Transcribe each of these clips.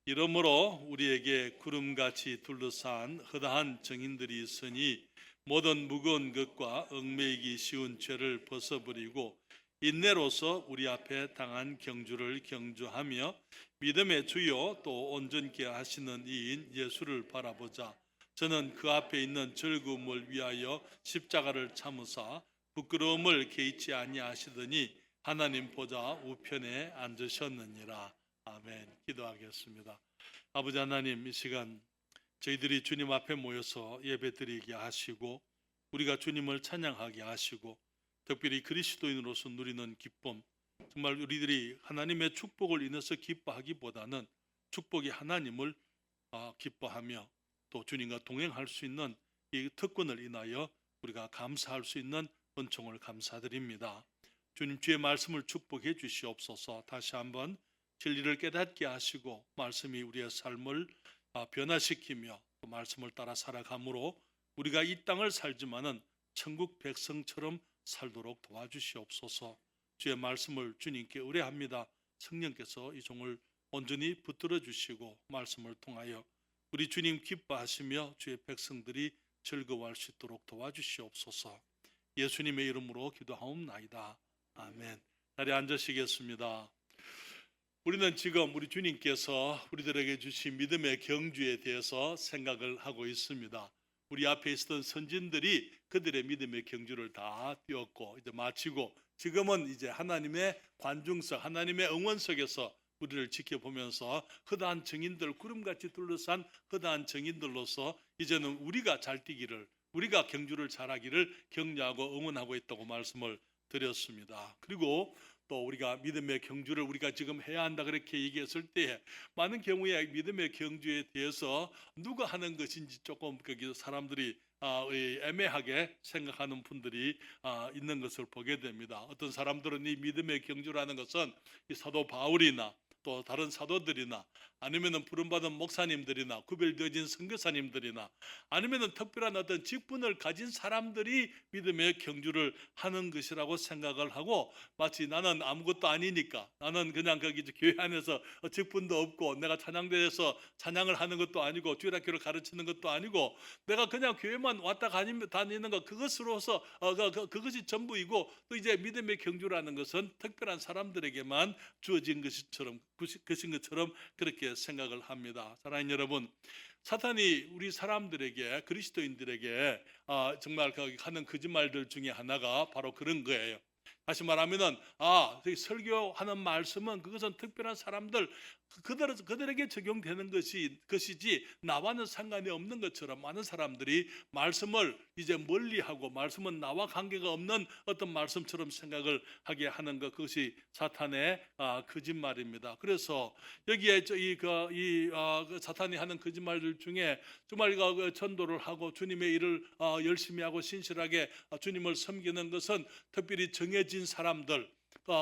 이러므로 우리에게 구름같이 둘러싼 허다한 증인들이 있으니 모든 무거운 것과 얽매이기 쉬운 죄를 벗어버리고 인내로서 우리 앞에 당한 경주를 경주하며 믿음의 주요 또 온전케 하시는 이인 예수를 바라보자. 저는 그 앞에 있는 즐거움을 위하여 십자가를 참으사 부끄러움을 개의치 아니하시더니 하나님 보좌 우편에 앉으셨느니라. 아멘. 기도하겠습니다. 아버지 하나님, 이 시간 저희들이 주님 앞에 모여서 예배드리게 하시고 우리가 주님을 찬양하게 하시고 특별히 그리스도인으로서 누리는 기쁨, 정말 우리들이 하나님의 축복을 인해서 기뻐하기보다는 축복이 하나님을 기뻐하며 또 주님과 동행할 수 있는 이 특권을 인하여 우리가 감사할 수 있는 은총을 감사드립니다. 주님, 주의 말씀을 축복해 주시옵소서. 다시 한번 진리를 깨닫게 하시고 말씀이 우리의 삶을 변화시키며 또 말씀을 따라 살아감으로 우리가 이 땅을 살지만은 천국 백성처럼 살도록 도와주시옵소서. 주의 말씀을 주님께 의뢰합니다. 성령께서 이 종을 온전히 붙들어 주시고 말씀을 통하여 우리 주님 기뻐하시며 주의 백성들이 즐거워할 수 있도록 도와주시옵소서. 예수님의 이름으로 기도하옵나이다. 아멘. 자리에 앉으시겠습니다. 우리는 지금 우리 주님께서 우리들에게 주신 믿음의 경주에 대해서 생각을 하고 있습니다. 우리 앞에 있었던 선진들이 그들의 믿음의 경주를 다 뛰었고 이제 마치고 지금은 이제 하나님의 관중석, 하나님의 응원석에서 우리를 지켜보면서 허다한 증인들, 구름같이 둘러싼 허다한 증인들로서 이제는 우리가 잘 뛰기를, 우리가 경주를 잘하기를 격려하고 응원하고 있다고 말씀을 드렸습니다. 그리고 또 우리가 믿음의 경주를 우리가 지금 해야 한다 그렇게 얘기했을 때 많은 경우에 믿음의 경주에 대해서 누가 하는 것인지 조금 거기 사람들이 애매하게 생각하는 분들이 있는 것을 보게 됩니다. 어떤 사람들은 이 믿음의 경주라는 것은 이 사도 바울이나 또 다른 사도들이나 아니면은 부름받은 목사님들이나 구별되어진 선교사님들이나 아니면은 특별한 어떤 직분을 가진 사람들이 믿음의 경주를 하는 것이라고 생각을 하고 마치 나는 아무것도 아니니까 나는 그냥 거기 교회 안에서 직분도 없고 내가 찬양대에서 찬양을 하는 것도 아니고 주일학교를 가르치는 것도 아니고 내가 그냥 교회만 왔다 다니는 것 그것으로서 그것이 전부이고 또 이제 믿음의 경주라는 것은 특별한 사람들에게만 주어진 것처럼 그렇게 생각을 합니다. 사랑하는 여러분, 사탄이 우리 사람들에게 그리스도인들에게 정말 하는 거짓말들 중에 하나가 바로 그런 거예요. 다시 말하면은 설교하는 말씀은 그것은 특별한 사람들 그들에게 적용되는 것이지 나와는 상관이 없는 것처럼 많은 사람들이 말씀을 이제 멀리하고 말씀은 나와 관계가 없는 어떤 말씀처럼 생각을 하게 하는 것, 그것이 사탄의 거짓말입니다. 그래서 여기에 사탄이 하는 거짓말들 중에 정말 전도를 하고 주님의 일을 열심히 하고 신실하게 주님을 섬기는 것은 특별히 정해진 사람들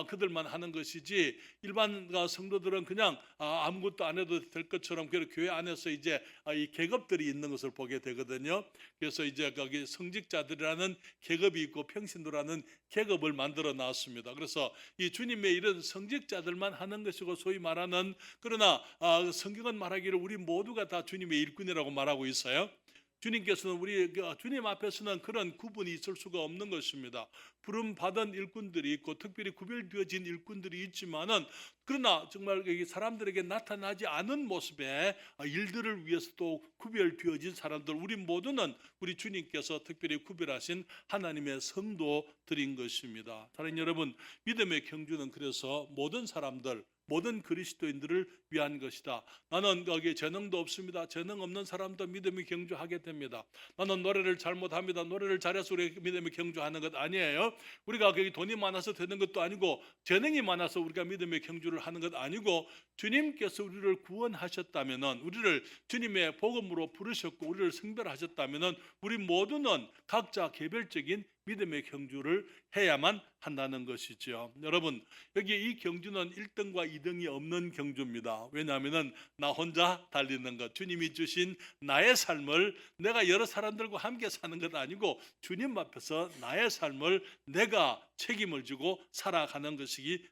그들만 하는 것이지 일반 성도들은 그냥 아무것도 안 해도 될 것처럼 교회 안에서 이제 이 계급들이 있는 것을 보게 되거든요. 그래서 이제 거기 성직자들이라는 계급이 있고 평신도라는 계급을 만들어 놨습니다. 그래서 이 주님의 일은 성직자들만 하는 것이고 소위 말하는 그러나 성경은 말하기를 우리 모두가 다 주님의 일꾼이라고 말하고 있어요. 주님께서는 주님 앞에서는 그런 구분이 있을 수가 없는 것입니다. 부름 받은 일꾼들이 있고 특별히 구별되어진 일꾼들이 있지만은 그러나 정말 사람들에게 나타나지 않은 모습의 일들을 위해서 또 구별되어진 사람들 우리 모두는 우리 주님께서 특별히 구별하신 하나님의 성도들인 것입니다. 사랑하는 여러분, 믿음의 경주는 그래서 모든 사람들 모든 그리스도인들을 위한 것이다. 나는 거기에 재능도 없습니다. 재능 없는 사람도 믿음의 경주하게 됩니다. 나는 노래를 잘못합니다. 노래를 잘해서 우리 믿음의 경주하는 것 아니에요. 우리가 거기 돈이 많아서 되는 것도 아니고 재능이 많아서 우리가 믿음의 경주를 하는 것 아니고 주님께서 우리를 구원하셨다면은 우리를 주님의 복음으로 부르셨고 우리를 성별하셨다면은 우리 모두는 각자 개별적인 믿음의 경주를 해야만 한다는 것이죠. 여러분, 여기 이 경주는 1등과 2등이 없는 경주입니다. 왜냐하면 나 혼자 달리는 것, 주님이 주신 나의 삶을 내가 여러 사람들과 함께 사는 것 아니고 주님 앞에서 나의 삶을 내가 책임을 지고 살아가는 것이기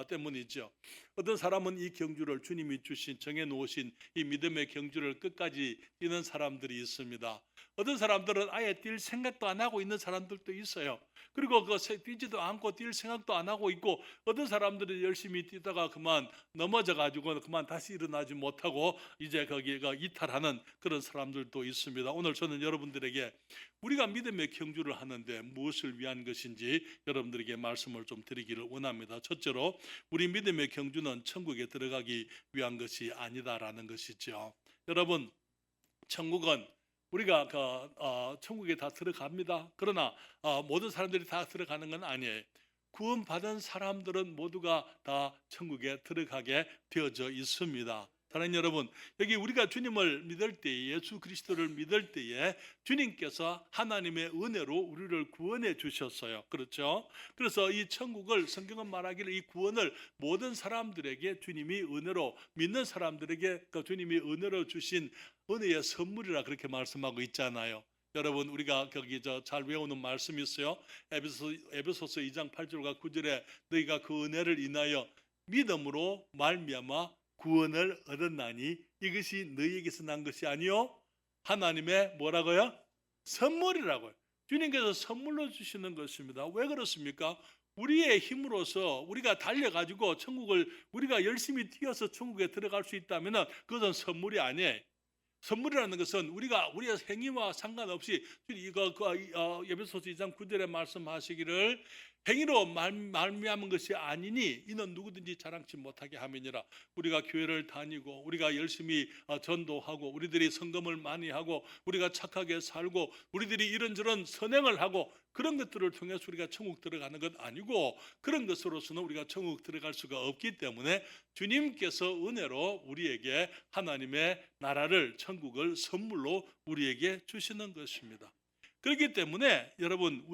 때문이죠. 어떤 사람은 이 경주를 주님이 주신 정해놓으신 이 믿음의 경주를 끝까지 뛰는 사람들이 있습니다. 어떤 사람들은 아예 뛸 생각도 안 하고 있는 사람들도 있어요. 그리고 뛰지도 않고 뛸 생각도 안 하고 있고, 어떤 사람들은 열심히 뛰다가 그만 넘어져 가지고 그만 다시 일어나지 못하고 이제 거기가 이탈하는 그런 사람들도 있습니다. 오늘 저는 여러분들에게 우리가 믿음의 경주를 하는데 무엇을 위한 것인지 여러분들에게 말씀을 좀 드리기를 원합니다. 첫째로, 우리 믿음의 경주는 천국에 들어가기 위한 것이 아니다라는 것이죠. 여러분, 천국은 우리가 천국에 다 들어갑니다. 그러나 모든 사람들이 다 들어가는 건 아니에요. 구원받은 사람들은 모두가 다 천국에 들어가게 되어져 있습니다. 사랑하는 여러분, 여기 우리가 주님을 믿을 때에, 예수 그리스도를 믿을 때에 주님께서 하나님의 은혜로 우리를 구원해 주셨어요. 그렇죠? 그래서 이 천국을, 성경은 말하기를 이 구원을 모든 사람들에게 주님이 은혜로, 믿는 사람들에게 주님이 은혜로 주신 은혜의 선물이라 그렇게 말씀하고 있잖아요. 여러분, 우리가 거기 잘 외우는 말씀이 있어요. 에베소서 2장 8절과 9절에 너희가 그 은혜를 인하여 믿음으로 말미암아 구원을 얻었나니 이것이 너희에게서 난 것이 아니요 하나님의 뭐라고요? 선물이라고요. 주님께서 선물로 주시는 것입니다. 왜 그렇습니까? 우리의 힘으로서 우리가 달려가지고 천국을 우리가 열심히 뛰어서 천국에 들어갈 수 있다면 그것은 선물이 아니에요. 선물이라는 것은 우리의 행위와 상관없이 에베소서 2장 9절에 말씀하시기를 행위로 말미암은 것이 아니니 이는 누구든지 자랑치 못하게 함이니라. 우리가 교회를 다니고 우리가 열심히 전도하고 우리들이 성금을 많이 하고 우리가 착하게 살고 우리들이 이런저런 선행을 하고 그런 것들을 통해서 우리가 천국 들어가는 것 아니고, 그런 것으로서는 우리가 천국 들어갈 수가 없기 때문에 주님께서 은혜로 우리에게 하나님의 나라를, 천국을 선물로 우리에게 주시는 것입니다. 그렇기 때문에 여러분,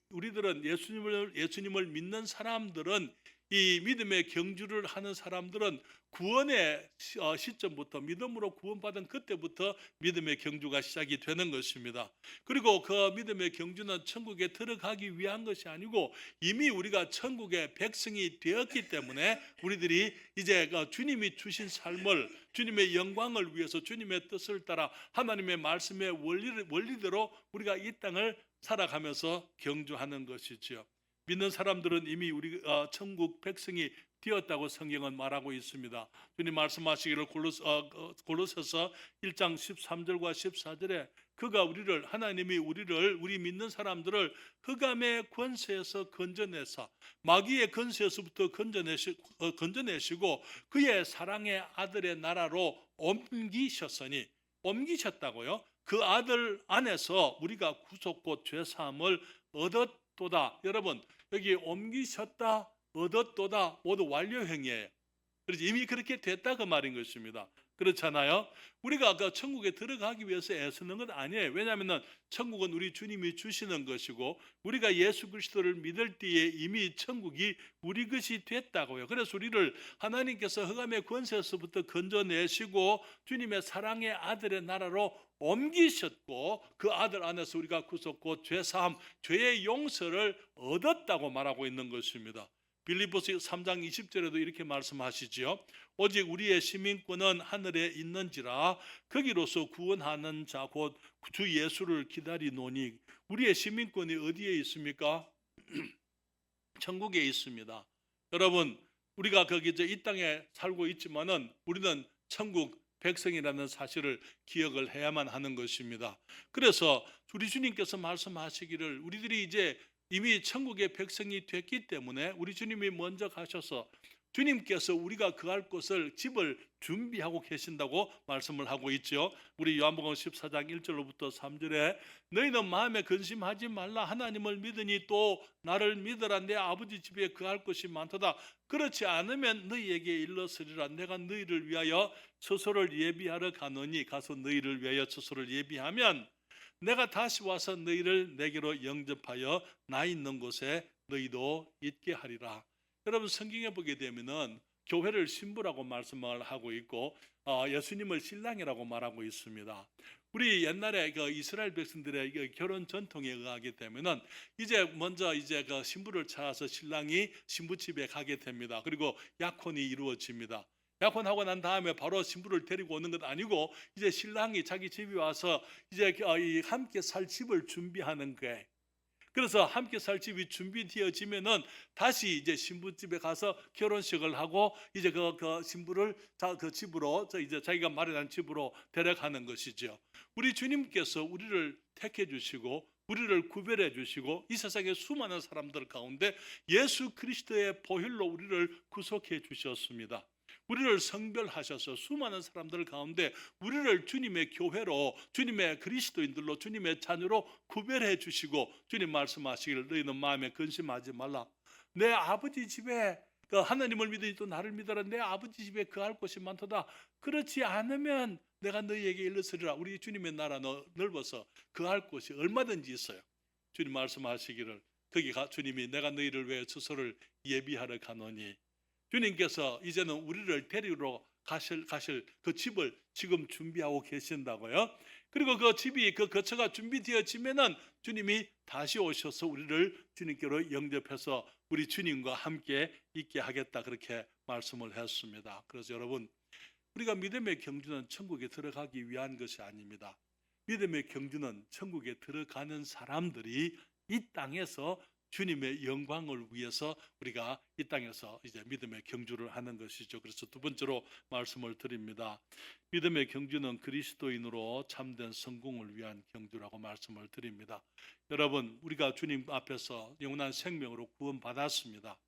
우리들은 예수님을 믿는 사람들은, 이 믿음의 경주를 하는 사람들은 구원의 시점부터, 믿음으로 구원받은 그때부터 믿음의 경주가 시작이 되는 것입니다. 그리고 그 믿음의 경주는 천국에 들어가기 위한 것이 아니고 이미 우리가 천국의 백성이 되었기 때문에 우리들이 이제 주님이 주신 삶을, 주님의 영광을 위해서 주님의 뜻을 따라 하나님의 말씀의 원리대로 우리가 이 땅을 살아가면서 경주하는 것이지요. 믿는 사람들은 이미 우리 천국 백성이 되었다고 성경은 말하고 있습니다. 주님 말씀하시기를 골로새서 1장 13절과 14절에 그가 하나님이 우리 믿는 사람들을 흑암의 권세에서 건져내사 마귀의 권세에서부터 건져내시고 그의 사랑의 아들의 나라로 옮기셨다고요. 그 아들 안에서 우리가 구속 곧 죄사함을 얻었도다. 여러분, 여기 옮기셨다, 얻었도다 모두 완료형이에요. 그래서 이미 그렇게 됐다 그 말인 것입니다. 그렇잖아요. 우리가 천국에 들어가기 위해서 애쓰는 건 아니에요. 왜냐하면 천국은 우리 주님이 주시는 것이고 우리가 예수 그리스도를 믿을 때에 이미 천국이 우리 것이 됐다고요. 그래서 우리를 하나님께서 흑암의 권세에서부터 건져내시고 주님의 사랑의 아들의 나라로 옮기셨고 그 아들 안에서 우리가 구속 곧 죄사함, 죄의 용서를 얻었다고 말하고 있는 것입니다. 빌립보서 3장 20절에도 이렇게 말씀하시지요. 오직 우리의 시민권은 하늘에 있는지라 거기로서 구원하는 자 곧 주 예수를 기다리노니. 우리의 시민권이 어디에 있습니까? 천국에 있습니다. 여러분, 우리가 이 땅에 살고 있지만은 우리는 천국 백성이라는 사실을 기억을 해야만 하는 것입니다. 그래서 우리 주님께서 말씀하시기를 우리들이 이제 이미 천국의 백성이 됐기 때문에 우리 주님이 먼저 가셔서 주님께서 우리가 거할 곳을, 집을 준비하고 계신다고 말씀을 하고 있죠. 우리 요한복음 14장 1절로부터 3절에 너희는 마음에 근심하지 말라. 하나님을 믿으니 또 나를 믿으라. 내 아버지 집에 거할 곳이 많도다. 그렇지 않으면 너희에게 일러서리라. 내가 너희를 위하여 처소를 예비하러 가노니 가서 너희를 위하여 처소를 예비하면 내가 다시 와서 너희를 내게로 영접하여 나 있는 곳에 너희도 있게 하리라. 여러분, 성경에 보게 되면은 교회를 신부라고 말씀을 하고 있고 예수님을 신랑이라고 말하고 있습니다. 우리 옛날에 그 이스라엘 백성들의 그 결혼 전통에 의하게 되면은 이제 먼저 이제 그 신부를 찾아서 신랑이 신부 집에 가게 됩니다. 그리고 약혼이 이루어집니다. 약혼하고 난 다음에 바로 신부를 데리고 오는 것 아니고 이제 신랑이 자기 집에 와서 이제 이 함께 살 집을 준비하는 거예요. 그래서 함께 살 집이 준비되어지면은 다시 이제 신부집에 가서 결혼식을 하고 이제 그 신부를 그 집으로 이제 자기가 마련한 집으로 데려가는 것이죠. 우리 주님께서 우리를 택해 주시고 우리를 구별해 주시고 이 세상의 수많은 사람들 가운데 예수 그리스도의 보혈로 우리를 구속해 주셨습니다. 우리를 성별하셔서 수많은 사람들 가운데 우리를 주님의 교회로, 주님의 그리스도인들로, 주님의 자녀로 구별해 주시고 주님 말씀하시기를 너희는 마음에 근심하지 말라. 내 아버지 집에 그 하나님을 믿으니 또 나를 믿어라. 내 아버지 집에 거할 곳이 많도다. 그렇지 않으면 내가 너희에게 일러서리라. 우리 주님의 나라 넓어서 거할 곳이 얼마든지 있어요. 주님 말씀하시기를 거기 주님이 내가 너희를 위해 처소를 예비하러 가노니, 주님께서 이제는 우리를 데리러 가실 그 집을 지금 준비하고 계신다고요. 그리고 그 집이 그 거처가 준비되어지면은 주님이 다시 오셔서 우리를 주님께로 영접해서 우리 주님과 함께 있게 하겠다, 그렇게 말씀을 했습니다. 그래서 여러분, 우리가 믿음의 경주는 천국에 들어가기 위한 것이 아닙니다. 믿음의 경주는 천국에 들어가는 사람들이 이 땅에서 주님의 영광을 위해서 우리가 이 땅에서 이제 믿음의 경주를 하는 것이죠. 그래서 두 번째로 말씀을 드립니다. 믿음의 경주는 그리스도인으로 참된 성공을 위한 경주라고 말씀을 드립니다. 여러분, 우리가 주님 앞에서 영원한 생명으로 구원받았습니다.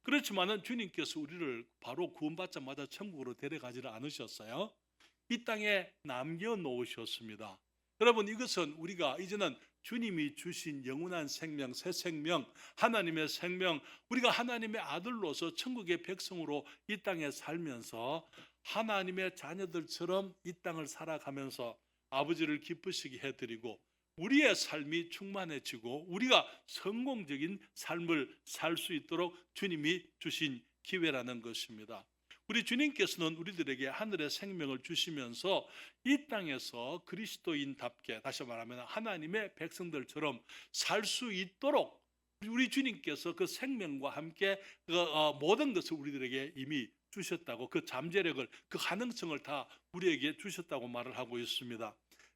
그렇지만은 주님께서 우리를 바로 구원받자마자 천국으로 데려가지를 않으셨어요. 이 땅에 남겨놓으셨습니다. 여러분, 이것은 우리가 이제는 주님이 주신 영원한 생명, 새 생명, 하나님의 생명, 우리가 하나님의 아들로서 천국의 백성으로 이 땅에 살면서 하나님의 자녀들처럼 이 땅을 살아가면서 아버지를 기쁘시게 해드리고 우리의 삶이 충만해지고 우리가 성공적인 삶을 살 수 있도록 주님이 주신 기회라는 것입니다. 우리 주님께서는 우리들에게 하늘의 생명을 주시면서 이 땅에서 그리스도인답게, 다시 말하면 하나님의 백성들처럼 살 수 있도록 우리 주님께서 그 생명과 함께 모든 것을 우리들에게 이미 주셨다고, 그 잠재력을, 그 가능성을 다 우리에게 주셨다고 말을 하고 있습니다.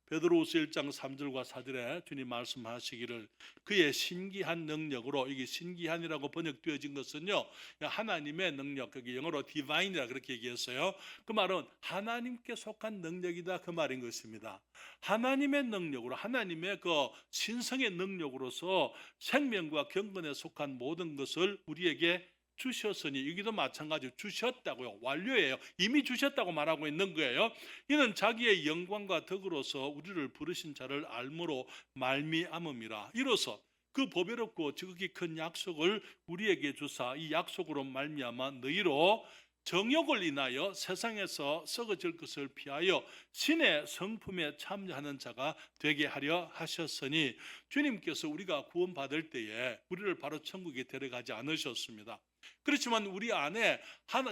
베드로후서 1장 3절과 4절에 주님 말씀하시기를 그의 신기한 능력으로, 이게 신기한이라고 번역되어진 것은요, 하나님의 능력, 그게 영어로 divine이라 그렇게 얘기했어요. 그 말은 하나님께 속한 능력이다, 그 말인 것입니다. 하나님의 능력으로, 하나님의 그 신성의 능력으로서 생명과 경건에 속한 모든 것을 우리에게 주셨으니, 여기도 마찬가지로 주셨다고요. 완료예요. 이미 주셨다고 말하고 있는 거예요. 이는 자기의 영광과 덕으로서 우리를 부르신 자를 알므로 말미암음이라. 이로써 그 보배롭고 지극히 큰 약속을 우리에게 주사 이 약속으로 말미암아 너희로 정욕을 인하여 세상에서 썩어질 것을 피하여 신의 성품에 참여하는 자가 되게 하려 하셨으니, 주님께서 우리가 구원받을 때에 우리를 바로 천국에 데려가지 않으셨습니다. 그렇지만 우리 안에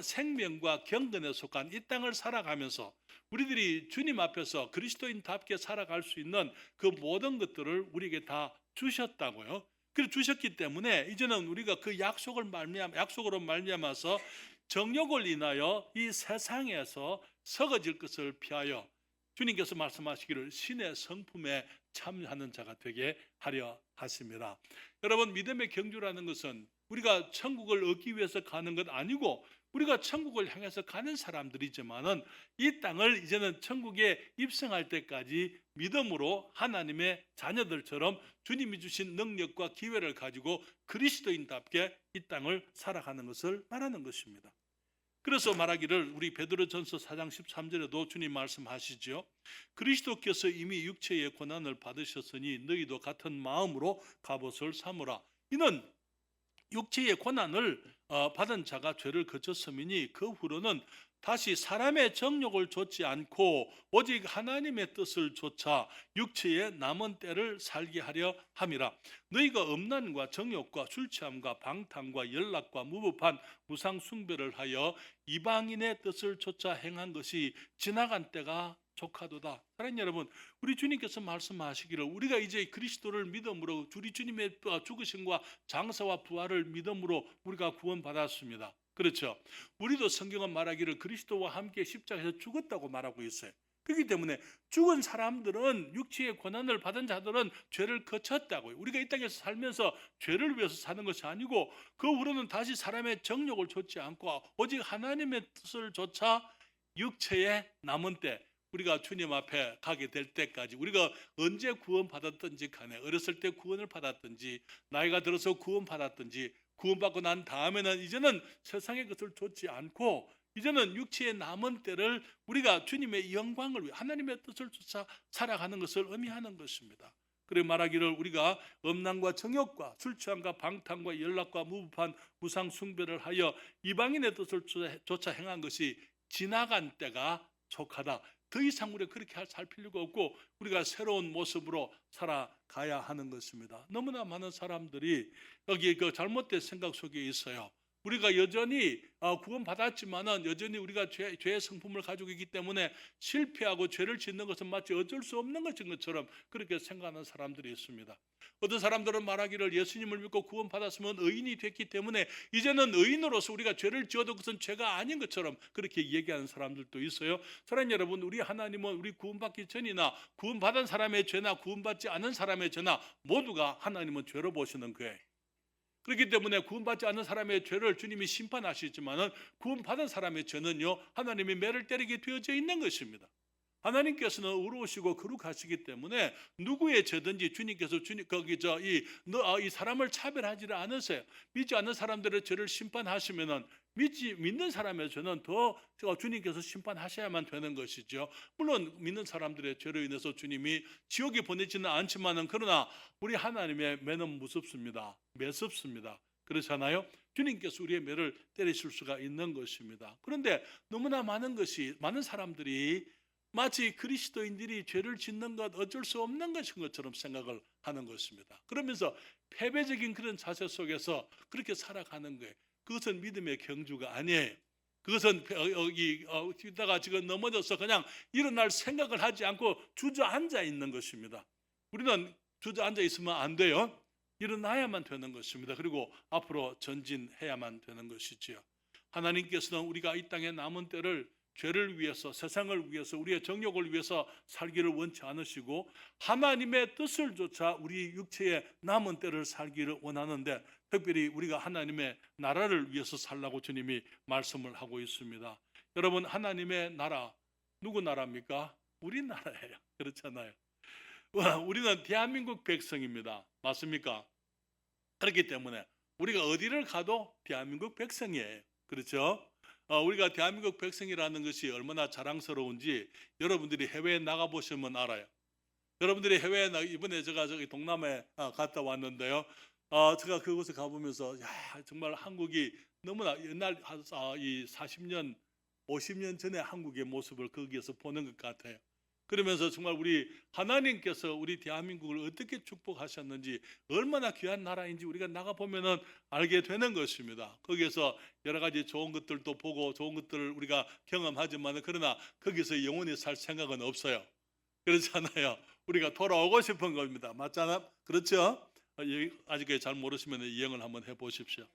생명과 경건에 속한 이 땅을 살아가면서 우리들이 주님 앞에서 그리스도인답게 살아갈 수 있는 그 모든 것들을 우리에게 다 주셨다고요. 그래서 주셨기 때문에 이제는 우리가 그 약속으로 말미암아서 정욕을 인하여 이 세상에서 썩어질 것을 피하여 주님께서 말씀하시기를 신의 성품에 참여하는 자가 되게 하려 하심이라. 여러분, 믿음의 경주라는 것은 우리가 천국을 얻기 위해서 가는 것 아니고 우리가 천국을 향해서 가는 사람들이지만은 이 땅을 이제는 천국에 입성할 때까지 믿음으로 하나님의 자녀들처럼 주님이 주신 능력과 기회를 가지고 그리스도인답게 이 땅을 살아가는 것을 말하는 것입니다. 그래서 말하기를 우리 베드로전서 4장 13절에도 주님 말씀하시죠. 그리스도께서 이미 육체의 고난을 받으셨으니 너희도 같은 마음으로 갑옷을 삼으라. 이는 육체의 고난을 받은 자가 죄를 거쳤음이니 그 후로는 다시 사람의 정욕을 좇지 않고 오직 하나님의 뜻을 좇아 육체의 남은 때를 살게 하려 함이라. 너희가 음란과 정욕과 술 취함과 방탕과 연락과 무법한 우상 숭배를 하여 이방인의 뜻을 좇아 행한 것이 지나간 때가 조카도다. 사랑하는 여러분, 우리 주님께서 말씀하시기를 우리가 이제 그리스도를 믿음으로 우리 주님의 죽으심과 장사와 부활을 믿음으로 우리가 구원받았습니다. 그렇죠? 우리도 성경은 말하기를 그리스도와 함께 십자가에서 죽었다고 말하고 있어요. 그렇기 때문에 죽은 사람들은, 육체의 고난을 받은 자들은 죄를 거쳤다고요. 우리가 이 땅에서 살면서 죄를 위해서 사는 것이 아니고 그 후로는 다시 사람의 정욕을 좇지 않고 오직 하나님의 뜻을 좇아 육체의 남은 때, 우리가 주님 앞에 가게 될 때까지, 우리가 언제 구원받았든지 간에, 어렸을 때 구원을 받았든지 나이가 들어서 구원받았든지 구원받고 난 다음에는 이제는 세상의 것을 좇지 않고 이제는 육체의 남은 때를 우리가 주님의 영광을 위해 하나님의 뜻을 쫓아 살아가는 것을 의미하는 것입니다. 그래 말하기를 우리가 음란과 정욕과 술 취함과 방탕과 연락과 무부판 우상 숭배를 하여 이방인의 뜻을 쫓아 행한 것이 지나간 때가 족하다. 더 이상 우리가 그렇게 살 필요가 없고 우리가 새로운 모습으로 살아가야 하는 것입니다. 너무나 많은 사람들이 여기 그 잘못된 생각 속에 있어요. 우리가 여전히 구원받았지만은 여전히 우리가 죄의 성품을 가지고 있기 때문에 실패하고 죄를 짓는 것은 마치 어쩔 수 없는 것인 것처럼 그렇게 생각하는 사람들이 있습니다. 어떤 사람들은 말하기를 예수님을 믿고 구원받았으면 의인이 됐기 때문에 이제는 의인으로서 우리가 죄를 지어도 그것은 죄가 아닌 것처럼 그렇게 얘기하는 사람들도 있어요. 사랑하는 여러분, 우리 하나님은 우리 구원받기 전이나 구원받은 사람의 죄나 구원받지 않은 사람의 죄나 모두가 하나님은 죄로 보시는 거예요. 그렇기 때문에 구원받지 않는 사람의 죄를 주님이 심판하시지만은 구원받은 사람의 죄는요, 하나님이 매를 때리게 되어져 있는 것입니다. 하나님께서는 의로우시고 거룩하시기 때문에 누구의 죄든지 주님께서 이 사람을 차별하지를 않으세요. 믿지 않는 사람들의 죄를 심판하시면은 믿는 사람의 죄는 더 주님께서 심판하셔야만 되는 것이죠. 물론 믿는 사람들의 죄로 인해서 주님이 지옥에 보내지는 않지만은 그러나 우리 하나님의 매는 무섭습니다. 매섭습니다. 그렇잖아요. 주님께서 우리의 매를 때리실 수가 있는 것입니다. 그런데 너무나 많은 사람들이 마치 그리스도인들이 죄를 짓는 것 어쩔 수 없는 것인 것처럼 생각을 하는 것입니다. 그러면서 패배적인 그런 자세 속에서 그렇게 살아가는 거예요. 그것은 믿음의 경주가 아니에요. 그것은 뛰다가 지금 넘어져서 그냥 일어날 생각을 하지 않고 주저앉아 있는 것입니다. 우리는 주저앉아 있으면 안 돼요. 일어나야만 되는 것입니다. 그리고 앞으로 전진해야만 되는 것이지요. 하나님께서는 우리가 이 땅에 남은 때를 죄를 위해서, 세상을 위해서, 우리의 정욕을 위해서 살기를 원치 않으시고 하나님의 뜻을 쫓아 우리 육체의 남은 때를 살기를 원하는데, 특별히 우리가 하나님의 나라를 위해서 살라고 주님이 말씀을 하고 있습니다. 여러분, 하나님의 나라 누구 나라입니까? 우리 나라예요. 그렇잖아요. 우리는 대한민국 백성입니다. 맞습니까? 그렇기 때문에 우리가 어디를 가도 대한민국 백성이에요. 그렇죠? 우리가 대한민국 백성이라는 것이 얼마나 자랑스러운지 여러분들이 해외에 나가보시면 알아요. 여러분들이 해외에 이번에 제가 저기 동남아에 갔다 왔는데요. 제가 그곳에 가보면서 정말 한국이 너무나 옛날 이 40년, 50년 전에 한국의 모습을 거기에서 보는 것 같아요. 그러면서 정말 우리 하나님께서 우리 대한민국을 어떻게 축복하셨는지, 얼마나 귀한 나라인지 우리가 나가보면 알게 되는 것입니다. 거기에서 여러 가지 좋은 것들도 보고 좋은 것들을 우리가 경험하지만 그러나 거기서 영원히 살 생각은 없어요. 그렇잖아요. 우리가 돌아오고 싶은 겁니다. 맞잖아? 그렇죠? 아직 잘 모르시면 이행을 한번 해보십시오.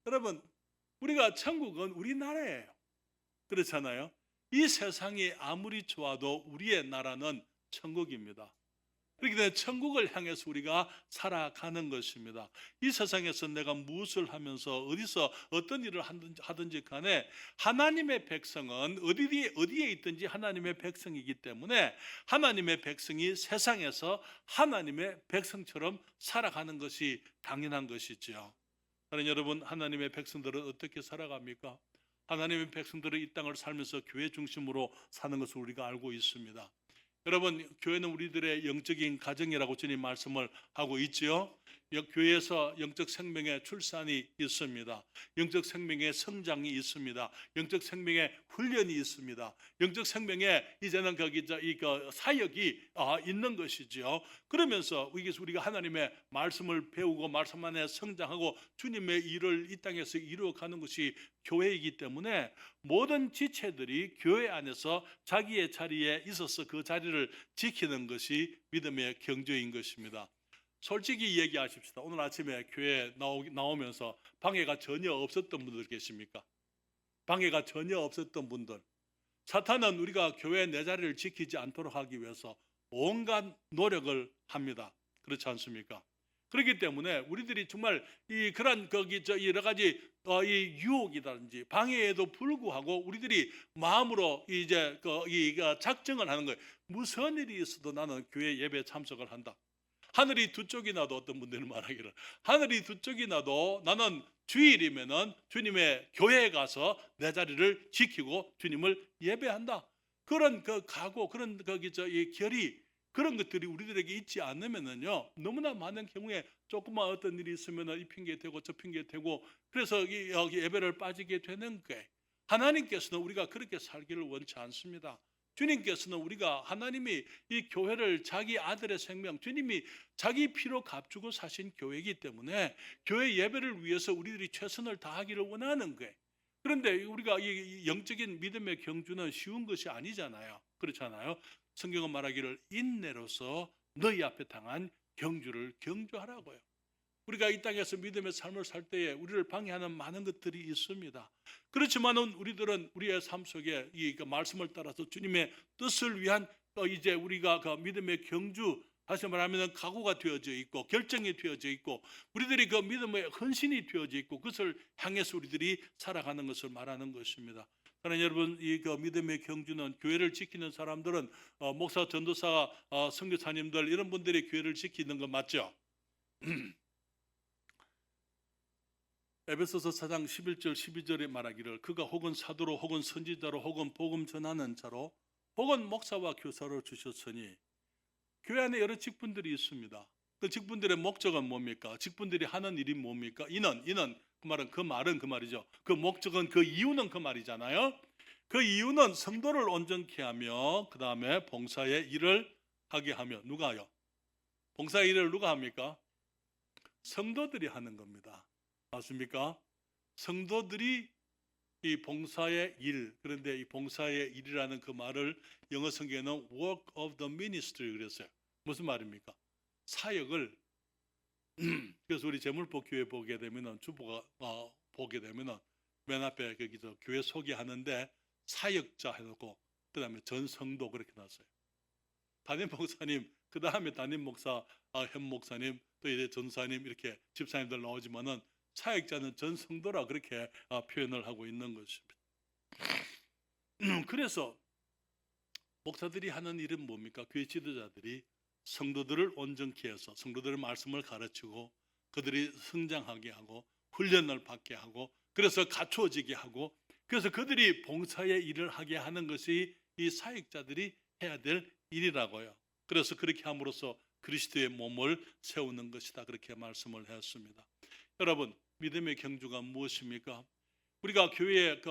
여러분, 우리가 천국은 우리나라예요. 그렇잖아요. 이 세상이 아무리 좋아도 우리의 나라는 천국입니다. 그렇기 때문에 천국을 향해서 우리가 살아가는 것입니다. 이 세상에서 내가 무엇을 하면서 어디서 어떤 일을 하든지 간에 하나님의 백성은 어디에 있든지 하나님의 백성이기 때문에 하나님의 백성이 세상에서 하나님의 백성처럼 살아가는 것이 당연한 것이죠. 사랑하는 여러분, 하나님의 백성들은 어떻게 살아갑니까? 하나님의 백성들은 이 땅을 살면서 교회 중심으로 사는 것을 우리가 알고 있습니다. 여러분, 교회는 우리들의 영적인 가정이라고 주님 말씀을 하고 있지요. 교회에서 영적 생명의 출산이 있습니다. 영적 생명의 성장이 있습니다. 영적 생명의 훈련이 있습니다. 영적 생명에 이제는 이 사역이 있는 것이지요. 그러면서 우리가 하나님의 말씀을 배우고 말씀 안에 성장하고 주님의 일을 이 땅에서 이루어가는 것이 교회이기 때문에 모든 지체들이 교회 안에서 자기의 자리에 있어서 그 자리를 지키는 것이 믿음의 경주인 것입니다. 솔직히 얘기하십시다. 오늘 아침에 교회 나오면서 방해가 전혀 없었던 분들 계십니까? 방해가 전혀 없었던 분들. 사탄은 우리가 교회 내 자리를 지키지 않도록 하기 위해서 온갖 노력을 합니다. 그렇지 않습니까? 그렇기 때문에 우리들이 정말 그런 여러 가지 이 유혹이라든지 방해에도 불구하고 우리들이 마음으로 이제 작정을 하는 거예요. 무슨 일이 있어도 나는 교회 예배 참석을 한다. 하늘이 두 쪽이 나도, 어떤 분들은 말하기를 하늘이 두 쪽이 나도 나는 주일이면은 주님의 교회에 가서 내 자리를 지키고 주님을 예배한다. 그런 각오, 그런 이 결의, 그런 것들이 우리들에게 있지 않으면은요, 너무나 많은 경우에 조그만 어떤 일이 있으면은 이 핑계 대고 저 핑계 대고, 그래서 여기 예배를 빠지게 되는 거예요. 하나님께서는 우리가 그렇게 살기를 원치 않습니다. 주님께서는 우리가, 하나님이 이 교회를 자기 아들의 생명, 주님이 자기 피로 값주고 사신 교회이기 때문에 교회 예배를 위해서 우리들이 최선을 다하기를 원하는 거예요. 그런데 우리가 이 영적인 믿음의 경주는 쉬운 것이 아니잖아요. 그렇잖아요. 성경은 말하기를 인내로서 너희 앞에 당한 경주를 경주하라고요. 우리가 이 땅에서 믿음의 삶을 살 때에 우리를 방해하는 많은 것들이 있습니다. 그렇지만은 우리들은 우리의 삶 속에 이 말씀을 따라서 주님의 뜻을 위한 이제 우리가 그 믿음의 경주, 다시 말하면 각오가 되어져 있고 결정이 되어져 있고 우리들이 그 믿음의 헌신이 되어져 있고 그것을 향해서 우리들이 살아가는 것을 말하는 것입니다. 사랑하는 여러분, 이 믿음의 경주는 교회를 지키는 사람들은 목사, 전도사, 선교사님들 이런 분들이 교회를 지키는 거 맞죠? 에베소서 4장 11절 12절에 말하기를 그가 혹은 사도로 혹은 선지자로 혹은 복음 전하는 자로 혹은 목사와 교사로 주셨으니, 교회 안에 여러 직분들이 있습니다. 그 직분들의 목적은 뭡니까? 직분들이 하는 일이 뭡니까? 이는 그 말은 그 말이죠. 그 목적은, 그 이유는 그 말이잖아요. 그 이유는 성도를 온전케 하며 그 다음에 봉사의 일을 하게 하며. 누가요? 봉사의 일을 누가 합니까? 성도들이 하는 겁니다. 맞습니까? 성도들이 이 봉사의 일, 그런데 이 봉사의 일이라는 그 말을 영어 성경에는 work of the ministry 그랬어요. 무슨 말입니까? 사역을 그래서 우리 재물복 교회 보게 되면은 주보가 보게 되면은 맨 앞에 거기서 교회 소개하는데 사역자 해놓고 그 다음에 전성도 그렇게 놨어요. 담임 목사님, 그 다음에 담임 목사, 현 목사님, 또 이제 전사님 이렇게 집사님들 나오지만은 사역자는 전성도라 그렇게 표현을 하고 있는 것입니다. 그래서 목사들이 하는 일은 뭡니까? 교회 지도자들이 성도들을 온전케 해서 성도들의 말씀을 가르치고 그들이 성장하게 하고 훈련을 받게 하고 그래서 갖추어지게 하고 그래서 그들이 봉사의 일을 하게 하는 것이 이 사역자들이 해야 될 일이라고요. 그래서 그렇게 함으로써 그리스도의 몸을 세우는 것이다 그렇게 말씀을 했습니다. 여러분, 믿음의 경주가 무엇입니까? 우리가 교회에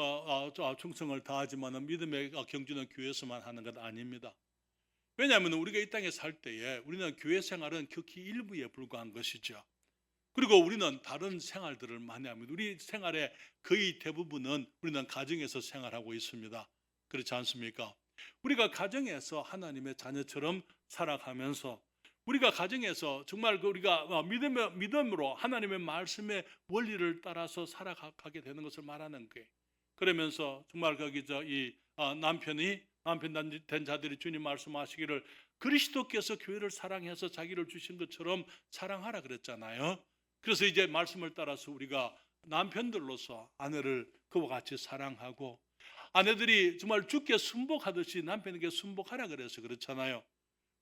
충성을 다하지만 믿음의 경주는 교회에서만 하는 것 아닙니다. 왜냐하면 우리가 이 땅에 살 때에 우리는 교회 생활은 극히 일부에 불과한 것이죠. 그리고 우리는 다른 생활들을 많이 합니다. 우리 생활의 거의 대부분은 우리는 가정에서 생활하고 있습니다. 그렇지 않습니까? 우리가 가정에서 하나님의 자녀처럼 살아가면서 우리가 가정에서 정말 우리가 믿음으로 하나님의 말씀의 원리를 따라서 살아가게 되는 것을 말하는 거예요. 그러면서 정말 이 남편 된 자들이 주님 말씀하시기를 그리스도께서 교회를 사랑해서 자기를 주신 것처럼 사랑하라 그랬잖아요. 그래서 이제 말씀을 따라서 우리가 남편들로서 아내를 그와 같이 사랑하고 아내들이 정말 주께 순복하듯이 남편에게 순복하라 그래서 그렇잖아요.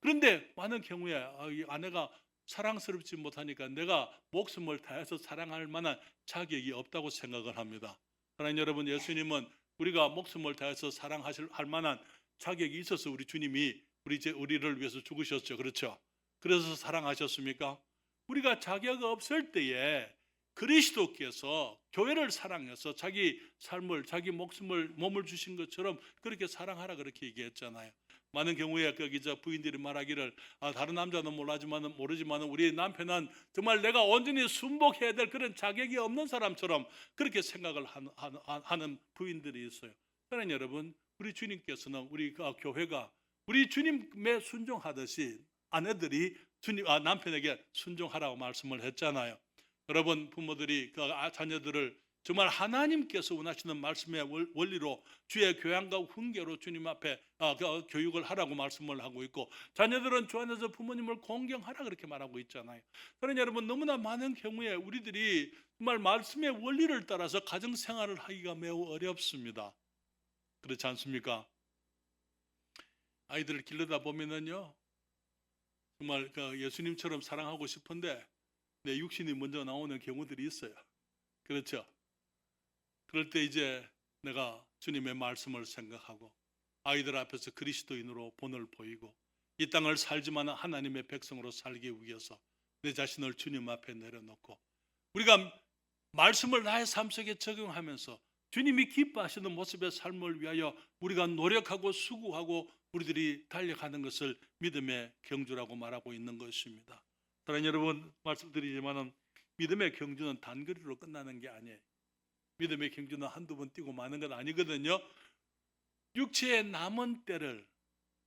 그런데 많은 경우에 아내가 사랑스럽지 못하니까 내가 목숨을 다해서 사랑할 만한 자격이 없다고 생각을 합니다. 하나님 여러분, 예수님은 우리가 목숨을 다해서 사랑할 만한 자격이 있어서 우리 주님이 우리를 위해서 죽으셨죠. 그렇죠? 그래서 사랑하셨습니까? 우리가 자격 없을 때에 그리스도께서 교회를 사랑해서 자기 삶을, 자기 목숨을, 몸을 주신 것처럼 그렇게 사랑하라 그렇게 얘기했잖아요. 많은 경우에 거기 부인들이 말하기를 다른 남자는 모르지만 우리 남편은 정말 내가 온전히 순복해야 될 그런 자격이 없는 사람처럼 그렇게 생각을 하는 부인들이 있어요. 그러나 여러분, 우리 주님께서는 우리 교회가 우리 주님에 순종하듯이 아내들이 남편에게 순종하라고 말씀을 했잖아요. 여러분, 부모들이 자녀들을 정말 하나님께서 원하시는 말씀의 원리로 주의 교양과 훈계로 주님 앞에 교육을 하라고 말씀을 하고 있고, 자녀들은 주 안에서 부모님을 공경하라 그렇게 말하고 있잖아요. 그러나 여러분, 너무나 많은 경우에 우리들이 정말 말씀의 원리를 따라서 가정생활을 하기가 매우 어렵습니다. 그렇지 않습니까? 아이들을 기르다 보면은요, 정말 예수님처럼 사랑하고 싶은데 내 육신이 먼저 나오는 경우들이 있어요. 그렇죠? 그럴 때 이제 내가 주님의 말씀을 생각하고 아이들 앞에서 그리스도인으로 본을 보이고 이 땅을 살지만 하나님의 백성으로 살기 위해서 내 자신을 주님 앞에 내려놓고 우리가 말씀을 나의 삶 속에 적용하면서 주님이 기뻐하시는 모습의 삶을 위하여 우리가 노력하고 수고하고 우리들이 달려가는 것을 믿음의 경주라고 말하고 있는 것입니다. 사랑하는 여러분, 말씀드리지만 믿음의 경주는 단거리로 끝나는 게 아니에요. 믿음의 경주는 한두 번 뛰고 마는 건 아니거든요. 육체의 남은 때를,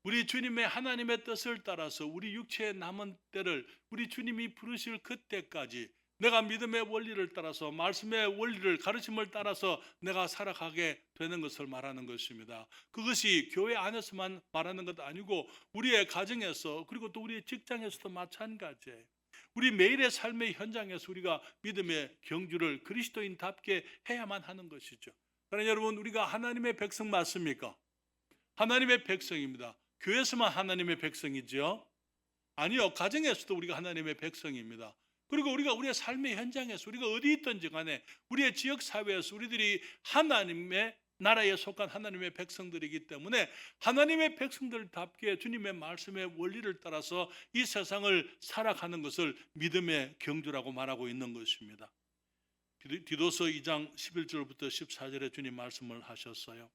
우리 주님의 하나님의 뜻을 따라서 우리 육체의 남은 때를 우리 주님이 부르실 그때까지 내가 믿음의 원리를 따라서 말씀의 원리를, 가르침을 따라서 내가 살아가게 되는 것을 말하는 것입니다. 그것이 교회 안에서만 말하는 것 아니고 우리의 가정에서, 그리고 또 우리의 직장에서도 마찬가지예요. 우리 매일의 삶의 현장에서 우리가 믿음의 경주를 그리스도인답게 해야만 하는 것이죠. 그러나 여러분, 우리가 하나님의 백성 맞습니까? 하나님의 백성입니다. 교회에서만 하나님의 백성이죠? 아니요, 가정에서도 우리가 하나님의 백성입니다. 그리고 우리가 우리의 삶의 현장에서 우리가 어디 있든지 간에 우리의 지역사회에서 우리들이 하나님의 나라에 속한 하나님의 백성들이기 때문에 하나님의 백성들답게 주님의 말씀의 원리를 따라서 이 세상을 살아가는 것을 믿음의 경주라고 말하고 있는 것입니다. 디도서 2장 11절부터 14절에 주님 말씀을 하셨어요.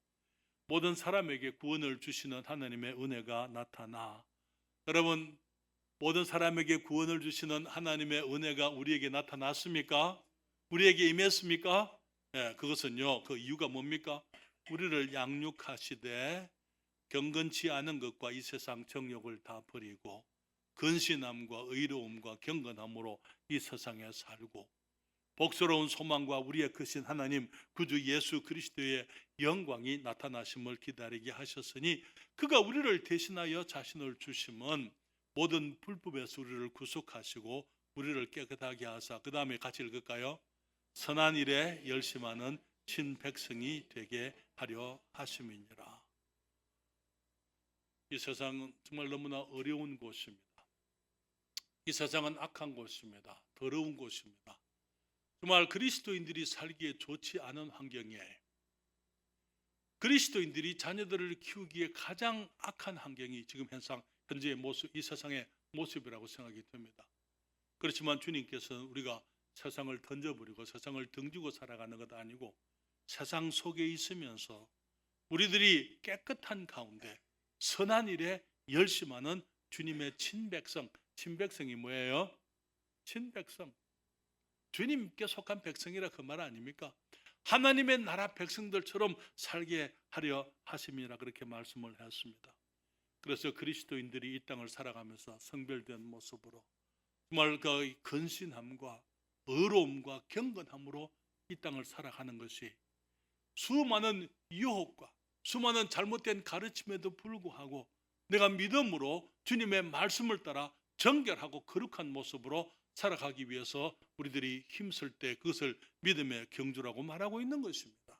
모든 사람에게 구원을 주시는 하나님의 은혜가 나타나. 여러분, 모든 사람에게 구원을 주시는 하나님의 은혜가 우리에게 나타났습니까? 우리에게 임했습니까? 네, 그것은요, 그 이유가 뭡니까? 우리를 양육하시되 경건치 않은 것과 이 세상 정욕을 다 버리고 근신함과 의로움과 경건함으로 이 세상에 살고 복스러운 소망과 우리의 크신 하나님 구주 예수 그리스도의 영광이 나타나심을 기다리게 하셨으니 그가 우리를 대신하여 자신을 주심은 모든 불법에서 우리를 구속하시고 우리를 깨끗하게 하사, 그 다음에 같이 읽을까요? 선한 일에 열심하는 친백성이 되게 하려 하심이니라. 이 세상은 정말 너무나 어려운 곳입니다. 이 세상은 악한 곳입니다. 더러운 곳입니다. 정말 그리스도인들이 살기에 좋지 않은 환경이에요. 그리스도인들이 자녀들을 키우기에 가장 악한 환경이 지금 현재의 모습, 이 세상의 모습이라고 생각이 듭니다. 그렇지만 주님께서는 우리가 세상을 던져버리고 세상을 등지고 살아가는 것 아니고 세상 속에 있으면서 우리들이 깨끗한 가운데 선한 일에 열심하는 주님의 친백성. 친백성이 뭐예요? 친백성. 주님께 속한 백성이라 그 말 아닙니까? 하나님의 나라 백성들처럼 살게 하려 하심이라 그렇게 말씀을 했습니다. 그래서 그리스도인들이 이 땅을 살아가면서 성별된 모습으로 정말 그 근신함과 의로움과 경건함으로 이 땅을 살아가는 것이 수많은 유혹과 수많은 잘못된 가르침에도 불구하고 내가 믿음으로 주님의 말씀을 따라 정결하고 거룩한 모습으로 살아가기 위해서 우리들이 힘쓸 때 그것을 믿음의 경주라고 말하고 있는 것입니다.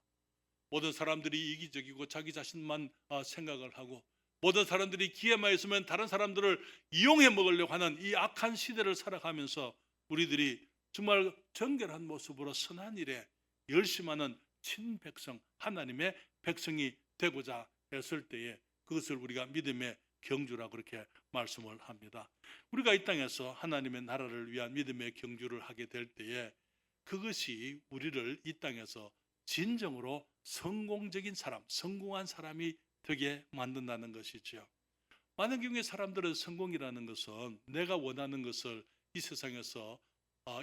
모든 사람들이 이기적이고 자기 자신만 생각을 하고 모든 사람들이 기회만 있으면 다른 사람들을 이용해 먹으려고 하는 이 악한 시대를 살아가면서 우리들이 정말 정결한 모습으로 선한 일에 열심하는 친백성, 하나님의 백성이 되고자 했을 때에 그것을 우리가 믿음의 경주라 그렇게 말씀을 합니다. 우리가 이 땅에서 하나님의 나라를 위한 믿음의 경주를 하게 될 때에 그것이 우리를 이 땅에서 진정으로 성공적인 사람, 성공한 사람이 되게 만든다는 것이죠. 많은 경우에 사람들은 성공이라는 것은 내가 원하는 것을 이 세상에서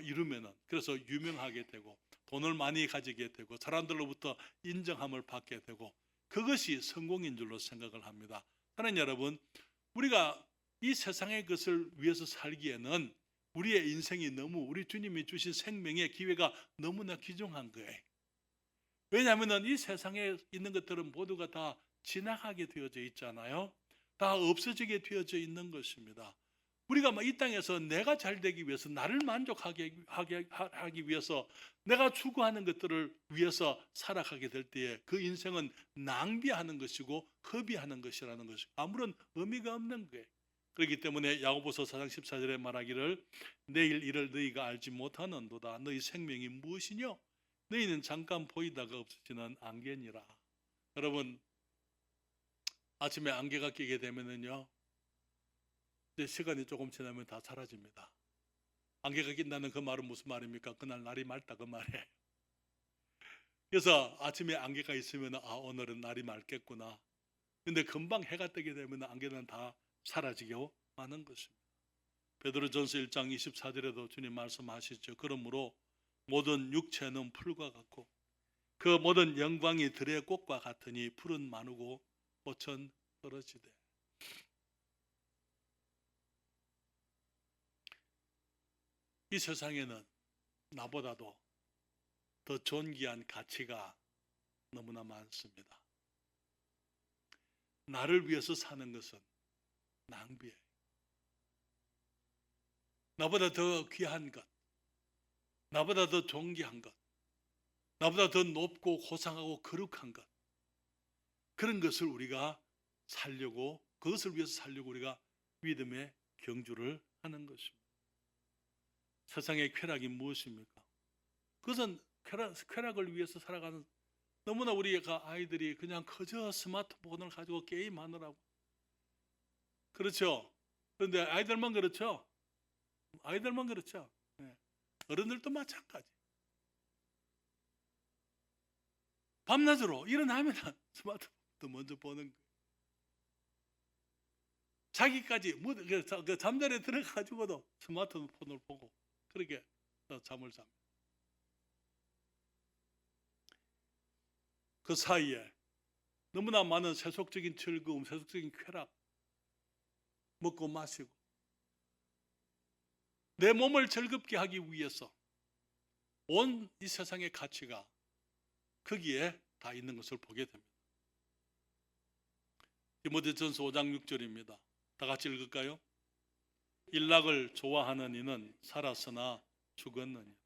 이루면은 그래서 유명하게 되고 돈을 많이 가지게 되고 사람들로부터 인정함을 받게 되고 그것이 성공인 줄로 생각을 합니다. 하나님 여러분, 우리가 이 세상의 것을 위해서 살기에는 우리의 인생이 너무 우리 주님이 주신 생명의 기회가 너무나 귀중한 거예요. 왜냐하면 이 세상에 있는 것들은 모두가 다 지나가게 되어져 있잖아요. 다 없어지게 되어져 있는 것입니다. 우리가 이 땅에서 내가 잘 되기 위해서 나를 만족하게 하기 위해서 내가 추구하는 것들을 위해서 살아가게 될 때에 그 인생은 낭비하는 것이고 허비하는 것이라는 것이 아무런 의미가 없는 거예요. 그렇기 때문에 야고보서 4장 14절에 말하기를 내일 일을 너희가 알지 못하는도다. 너희 생명이 무엇이뇨? 너희는 잠깐 보이다가 없어지는 안개니라. 여러분, 아침에 안개가 끼게 되면은요, 이제 시간이 조금 지나면 다 사라집니다. 안개가 낀다는 그 말은 무슨 말입니까? 그날 날이 맑다 그 말이에요. 그래서 아침에 안개가 있으면 오늘은 날이 맑겠구나. 근데 금방 해가 뜨게 되면 안개는 다 사라지고 마는 것입니다. 베드로전서 1장 24절에도 주님 말씀하시죠. 그러므로 모든 육체는 풀과 같고 그 모든 영광이 들의 꽃과 같으니 풀은 마르고 꽃은 떨어지되. 이 세상에는 나보다도 더 존귀한 가치가 너무나 많습니다. 나를 위해서 사는 것은 낭비예요. 나보다 더 귀한 것, 나보다 더 존귀한 것, 나보다 더 높고 고상하고 거룩한 것, 그런 것을 우리가 살려고, 그것을 위해서 살려고 우리가 믿음의 경주를 하는 것입니다. 세상의 쾌락이 무엇입니까? 그것은 쾌락을 위해서 살아가는, 너무나 우리가 아이들이 그냥 그저 스마트폰을 가지고 게임하느라고. 그렇죠? 그런데 아이들만 그렇죠? 아이들만 그렇죠? 네. 어른들도 마찬가지. 밤낮으로 일어나면 스마트폰도 먼저 보는 거예요. 자기까지 그 잠자리에 들어가지고도 스마트폰을 보고 그렇게 잠을 잡니다. 그 사이에 너무나 많은 세속적인 즐거움, 세속적인 쾌락, 먹고 마시고 내 몸을 즐겁게 하기 위해서 온 이 세상의 가치가 거기에 다 있는 것을 보게 됩니다. 디모데전서 5장 6절입니다. 다 같이 읽을까요? 일락을 좋아하는 이는 살았으나 죽었느니라.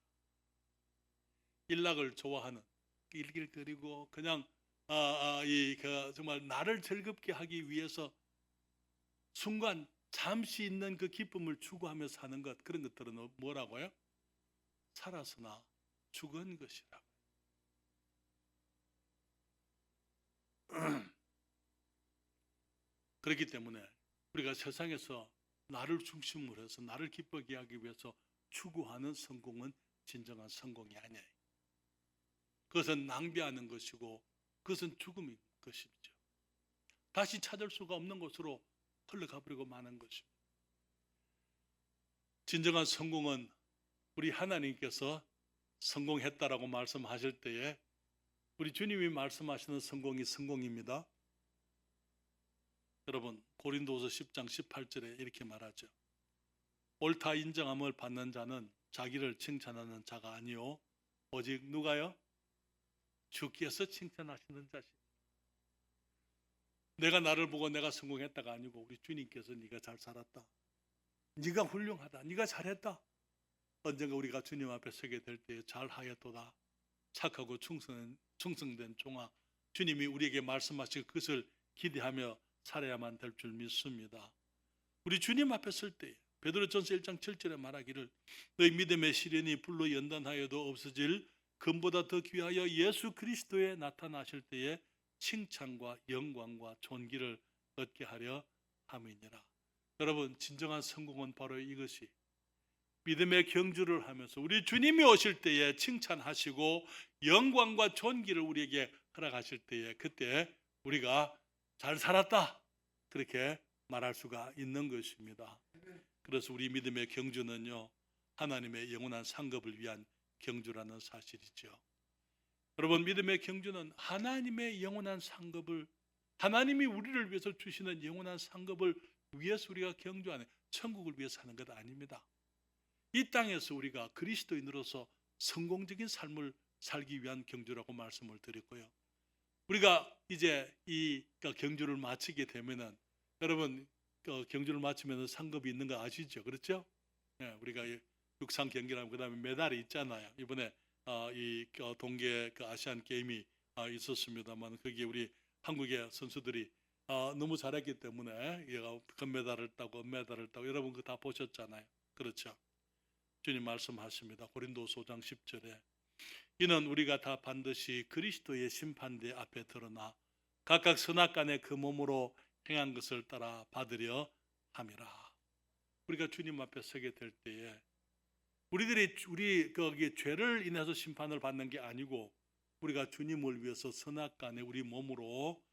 일락을 좋아하는, 일길거리고 그냥 정말 나를 즐겁게 하기 위해서 순간 잠시 있는 그 기쁨을 추구하며 사는 것, 그런 것들은 뭐라고요? 살았으나 죽은 것이라고. 그렇기 때문에 우리가 세상에서 나를 중심으로 해서 나를 기쁘게 하기 위해서 추구하는 성공은 진정한 성공이 아니에요. 그것은 낭비하는 것이고 그것은 죽음인 것이죠. 다시 찾을 수가 없는 곳으로 흘러가 버리고 마는 것입니다. 진정한 성공은 우리 하나님께서 성공했다라고 말씀하실 때에 우리 주님이 말씀하시는 성공이 성공입니다. 여러분, 고린도서 10장 18절에 이렇게 말하죠. 옳다 인정함을 받는 자는 자기를 칭찬하는 자가 아니요 오직 누가요? 주께서 칭찬하시는 자시. 내가 나를 보고 내가 성공했다가 아니고 우리 주님께서 네가 잘 살았다, 네가 훌륭하다, 네가 잘했다. 언젠가 우리가 주님 앞에 서게 될 때 잘하였도다, 착하고 충성된 종아, 주님이 우리에게 말씀하신 그것을 기대하며 살아야만 될 줄 믿습니다. 우리 주님 앞에 설 때 베드로전서 1장 7절에 말하기를 너희 믿음의 시련이 불로 연단하여도 없어질 금보다 더 귀하여 예수 그리스도에 나타나실 때에 칭찬과 영광과 존귀를 얻게 하려 함이니라. 여러분, 진정한 성공은 바로 이것이 믿음의 경주를 하면서 우리 주님이 오실 때에 칭찬하시고 영광과 존귀를 우리에게 허락하실 때에 그때 우리가 잘 살았다 그렇게 말할 수가 있는 것입니다. 그래서 우리 믿음의 경주는요, 하나님의 영원한 상급을 위한 경주라는 사실이죠. 여러분, 믿음의 경주는 하나님의 영원한 상급을, 하나님이 우리를 위해서 주시는 영원한 상급을 위해서 우리가 경주하는, 천국을 위해서 하는 것 아닙니다. 이 땅에서 우리가 그리스도인으로서 성공적인 삶을 살기 위한 경주라고 말씀을 드렸고요. 우리가 이제 이 경주를 마치게 되면은, 여러분 경주를 마치면 상급이 있는 거 아시죠? 그렇죠? 네, 우리가 육상 경기라면 그다음에 메달이 있잖아요. 이번에 이 동계 아시안 게임이 있었습니다만 거기에 우리 한국의 선수들이 너무 잘했기 때문에 금메달을 따고 은메달을 따고 여러분 그거 다 보셨잖아요. 그렇죠? 주님 말씀하십니다. 고린도서 5장 10절에 이는 우리가 다 반드시 그리스도의 심판대 앞에 드러나 각각 선악간에 그 몸으로 행한 것을 따라 받으려 함이라. 우리가 주님 앞에 서게 될 때에 우리 거기 죄를 인해서 심판을 받는 게 아니고 우리가 주님을 위해서 선악간에 우리 몸으로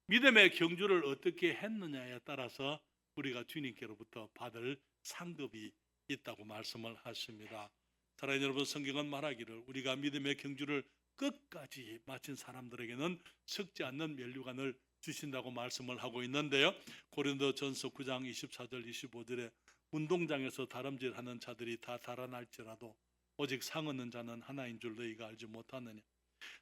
믿음의 경주를 어떻게 했느냐에 따라서 우리가 주님께로부터 받을 상급이 있다고 말씀을 하십니다. 사랑하는 여러분, 성경은 말하기를 우리가 믿음의 경주를 끝까지 마친 사람들에게는 썩지 않는 면류관을 주신다고 말씀을 하고 있는데요. 고린도전서 9장 24절 25절에 운동장에서 다름질하는 자들이 다 달아날지라도 오직 상 얻는 자는 하나인 줄 너희가 알지 못하느냐.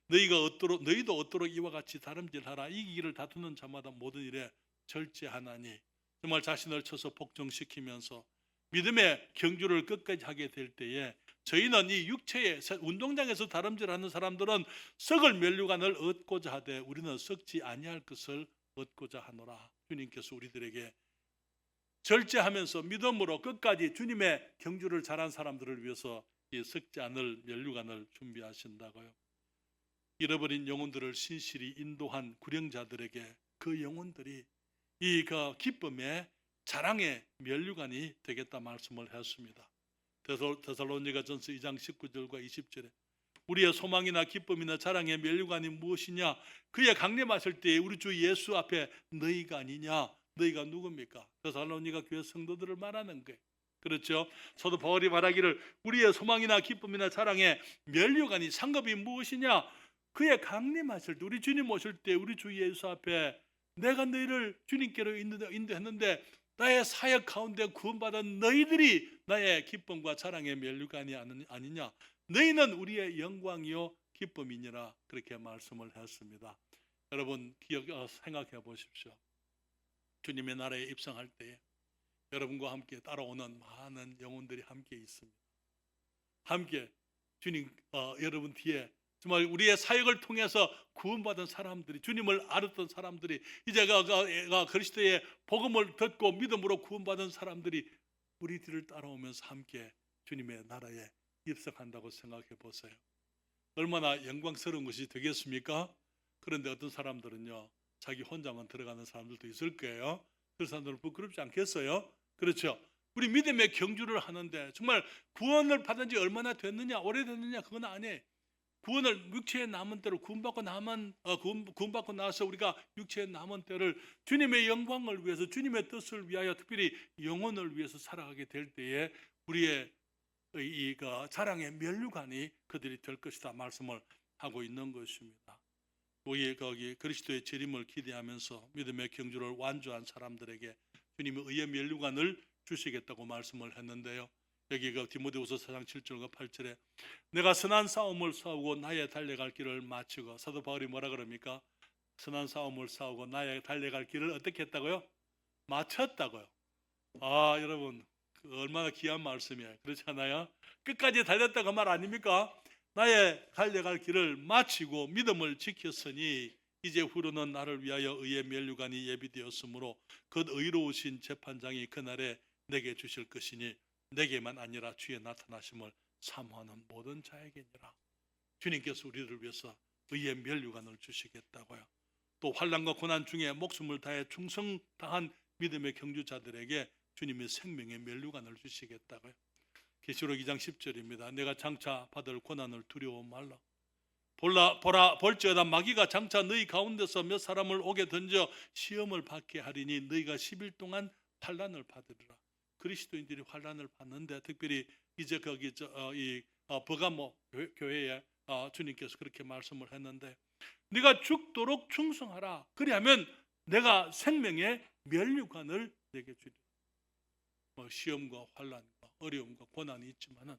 너희도 얻도록 이와 같이 다름질하라. 이기기를 다투는 자마다 모든 일에 절제하나니. 정말 자신을 쳐서 복종시키면서 믿음의 경주를 끝까지 하게 될 때에 저희는 이 육체의 운동장에서 다름질하는 사람들은 썩을 면류관을 얻고자 하되 우리는 썩지 아니할 것을 얻고자 하노라. 주님께서 우리들에게 절제하면서 믿음으로 끝까지 주님의 경주를 잘한 사람들을 위해서 이 썩지 않을 면류관을 준비하신다고요. 잃어버린 영혼들을 신실히 인도한 구령자들에게 그 영혼들이 이 기쁨의 자랑의 면류관이 되겠다 말씀을 했습니다. 데살로니가전서 2장 19절과 20절에 우리의 소망이나 기쁨이나 자랑의 면류관이 무엇이냐? 그의 강림하실 때에 우리 주 예수 앞에 너희가 아니냐? 너희가 누굽니까? 데살로니가 교회 성도들을 말하는 거예요. 그렇죠? 사도 바울이 말하기를 우리의 소망이나 기쁨이나 자랑의 면류관이 상급이 무엇이냐? 그의 강림하실 때 우리 주님 오실 때 우리 주 예수 앞에 내가 너희를 주님께로 인도했는데 나의 사역 가운데 구원받은 너희들이 나의 기쁨과 자랑의 면류관이 아니냐. 너희는 우리의 영광이요 기쁨이니라. 그렇게 말씀을 했습니다. 여러분 생각해 보십시오. 주님의 나라에 입성할 때에 여러분과 함께 따라오는 많은 영혼들이 함께 있습니다. 함께 주님 여러분 뒤에 정말 우리의 사역을 통해서 구원받은 사람들이 주님을 알았던 사람들이 이제 그리스도의 복음을 듣고 믿음으로 구원받은 사람들이 우리 뒤를 따라오면서 함께 주님의 나라에 입성한다고 생각해 보세요. 얼마나 영광스러운 것이 되겠습니까? 그런데 어떤 사람들은요 자기 혼자만 들어가는 사람들도 있을 거예요. 그 사람들은 부끄럽지 않겠어요? 그렇죠? 우리 믿음의 경주를 하는데 정말 구원을 받은 지 얼마나 됐느냐 오래됐느냐 그건 아니에요. 구원을 육체에 남은 때로 구원받고 나서 우리가 육체에 남은 때를 주님의 영광을 위해서 주님의 뜻을 위하여 특별히 영혼을 위해서 살아가게 될 때에 우리의 이 자랑의 면류관이 그들이 될 것이다 말씀을 하고 있는 것입니다. 우리 거기 그리스도의 재림을 기대하면서 믿음의 경주를 완주한 사람들에게 주님의 의의 면류관을 주시겠다고 말씀을 했는데요. 여기 디모데후서 4장 7절과 8절에 내가 선한 싸움을 싸우고 나의 달려갈 길을 마치고 사도 바울이 뭐라 그럽니까? 선한 싸움을 싸우고 나의 달려갈 길을 어떻게 했다고요? 마쳤다고요. 여러분 얼마나 귀한 말씀이에요. 그렇지 않아요? 끝까지 달렸다고 말 아닙니까? 나의 달려갈 길을 마치고 믿음을 지켰으니 이제 후로는 나를 위하여 의의 면류관이 예비되었으므로 곧 의로우신 재판장이 그날에 내게 주실 것이니 내게만 아니라 주의 나타나심을 사모하는 모든 자에게니라. 주님께서 우리를 위해서 의의 면류관을 주시겠다고요. 또 환난과 고난 중에 목숨을 다해 충성당한 믿음의 경주자들에게 주님이 생명의 면류관을 주시겠다고요. 계시록 2장 10절입니다. 내가 장차 받을 고난을 두려워 말라. 볼지어다 마귀가 장차 너희 가운데서 몇 사람을 오게 던져 시험을 받게 하리니 너희가 10일 동안 환난을 받으리라. 그리스도인들이 환난을 받는데 특별히 이제 거기 이 버가모 교회에 주님께서 그렇게 말씀을 했는데 네가 죽도록 충성하라. 그리하면 내가 생명의 면류관을 내게 주리라. 시험과 환난과 어려움과 고난이 있지만은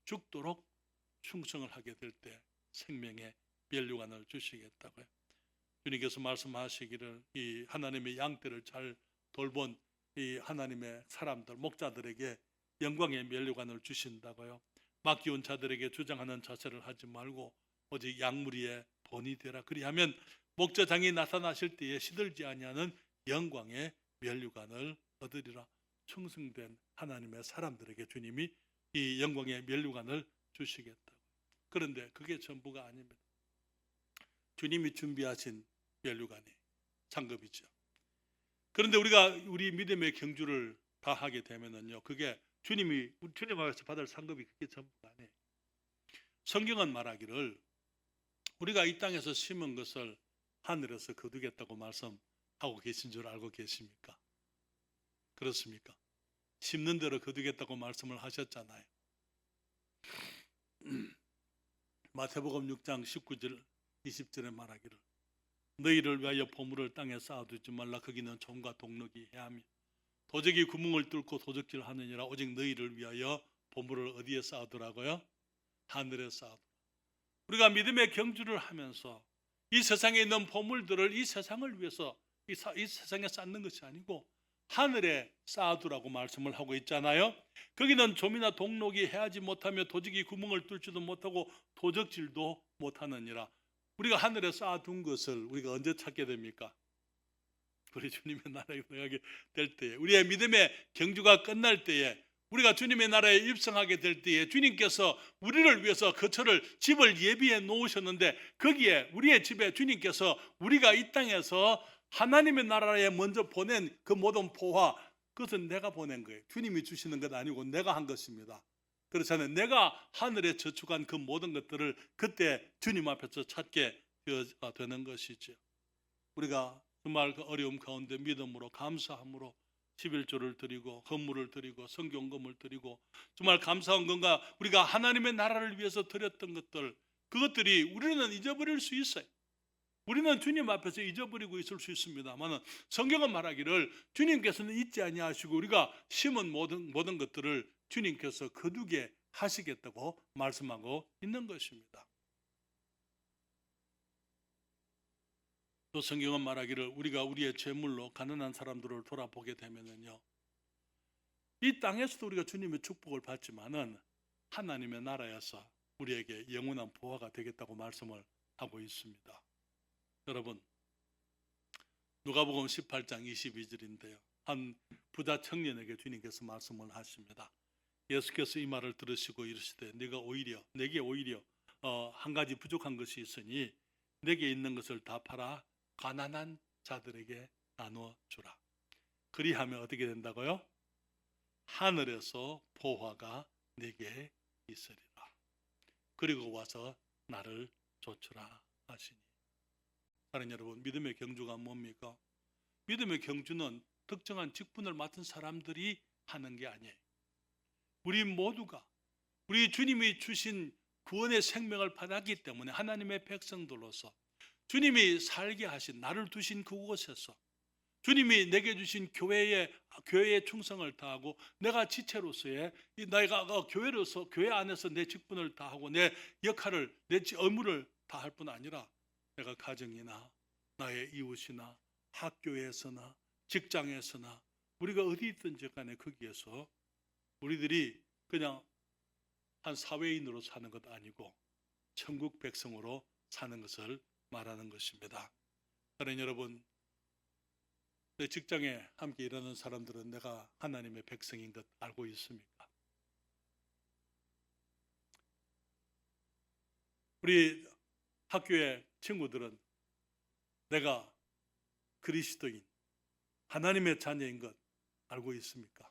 죽도록 충성을 하게 될 때 생명의 면류관을 주시겠다고요. 주님께서 말씀하시기를 이 하나님의 양떼를 잘 돌본 이 하나님의 사람들 목자들에게 영광의 면류관을 주신다고요. 맡기운 자들에게 주장하는 자세를 하지 말고 오직 양무리의 본이 되라. 그리하면 목자장이 나타나실 때에 시들지 아니하는 영광의 면류관을 얻으리라. 충성된 하나님의 사람들에게 주님이 이 영광의 면류관을 주시겠다. 그런데 그게 전부가 아닙니다. 주님이 준비하신 면류관이 상급이죠. 그런데 우리가 우리 믿음의 경주를 다 하게 되면은요, 그게 주님 앞에서 받을 상급이 그게 전부가 아니에요. 성경은 말하기를 우리가 이 땅에서 심은 것을 하늘에서 거두겠다고 말씀하고 계신 줄 알고 계십니까? 그렇습니까? 심는 대로 거두겠다고 말씀을 하셨잖아요. 마태복음 6장 19절 20절에 말하기를 너희를 위하여 보물을 땅에 쌓아두지 말라. 거기는 좀과 동록이 해하며 도적이 구멍을 뚫고 도적질 하느니라. 오직 너희를 위하여 보물을 어디에 쌓아두라고요? 하늘에 쌓아두라. 우리가 믿음의 경주를 하면서 이 세상에 있는 보물들을 이 세상을 위해서 이 세상에 쌓는 것이 아니고 하늘에 쌓아두라고 말씀을 하고 있잖아요. 거기는 좀이나 동록이 해하지 못하며 도적이 구멍을 뚫지도 못하고 도적질도 못하느니라. 우리가 하늘에 쌓아둔 것을 우리가 언제 찾게 됩니까? 우리 주님의 나라에 들어가게 될 때에, 우리의 믿음의 경주가 끝날 때에, 우리가 주님의 나라에 입성하게 될 때에 주님께서 우리를 위해서 거처를 집을 예비해 놓으셨는데 거기에 우리의 집에 주님께서 우리가 이 땅에서 하나님의 나라에 먼저 보낸 그 모든 포화, 그것은 내가 보낸 거예요. 주님이 주시는 것 아니고 내가 한 것입니다. 그렇잖아요. 내가 하늘에 저축한 그 모든 것들을 그때 주님 앞에서 찾게 되는 것이죠. 우리가 정말 그 어려움 가운데 믿음으로 감사함으로 11조를 드리고 헌물을 드리고 성경금을 드리고 정말 감사한 건가 우리가 하나님의 나라를 위해서 드렸던 것들, 그것들이 우리는 잊어버릴 수 있어요. 우리는 주님 앞에서 잊어버리고 있을 수 있습니다만 성경은 말하기를 주님께서는 잊지 아니하시고 우리가 심은 모든 것들을 주님께서 거두게 하시겠다고 말씀하고 있는 것입니다. 또 성경은 말하기를 우리가 우리의 재물로 가난한 사람들을 돌아보게 되면은요, 이 땅에서도 우리가 주님의 축복을 받지만은 하나님의 나라에서 우리에게 영원한 보화가 되겠다고 말씀을 하고 있습니다. 여러분, 누가복음 18장 22절인데요. 한 부자 청년에게 주님께서 말씀을 하십니다. 예수께서 이 말을 들으시고 이르시되 내게 오히려 한 가지 부족한 것이 있으니 내게 있는 것을 다 팔아 가난한 자들에게 나누어 주라. 그리하면 어떻게 된다고요? 하늘에서 보화가 내게 있으리라. 그리고 와서 나를 좇으라 하시니. 사랑하는 여러분, 믿음의 경주가 뭡니까? 믿음의 경주는 특정한 직분을 맡은 사람들이 하는 게 아니에요. 우리 모두가 우리 주님이 주신 구원의 생명을 받았기 때문에 하나님의 백성들로서 주님이 살게 하신 나를 두신 그곳에서 주님이 내게 주신 교회에 충성을 다하고 내가 지체로서의 내가 교회로서 교회 안에서 내 직분을 다하고 내 역할을 내 의무를 다할 뿐 아니라 내가 가정이나 나의 이웃이나 학교에서나 직장에서나 우리가 어디 있든지 간에 거기에서 우리들이 그냥 한 사회인으로 사는 것 아니고 천국 백성으로 사는 것을 말하는 것입니다. 사랑하는 여러분, 내 직장에 함께 일하는 사람들은 내가 하나님의 백성인 것 알고 있습니까? 우리 학교의 친구들은 내가 그리스도인, 하나님의 자녀인 것 알고 있습니까?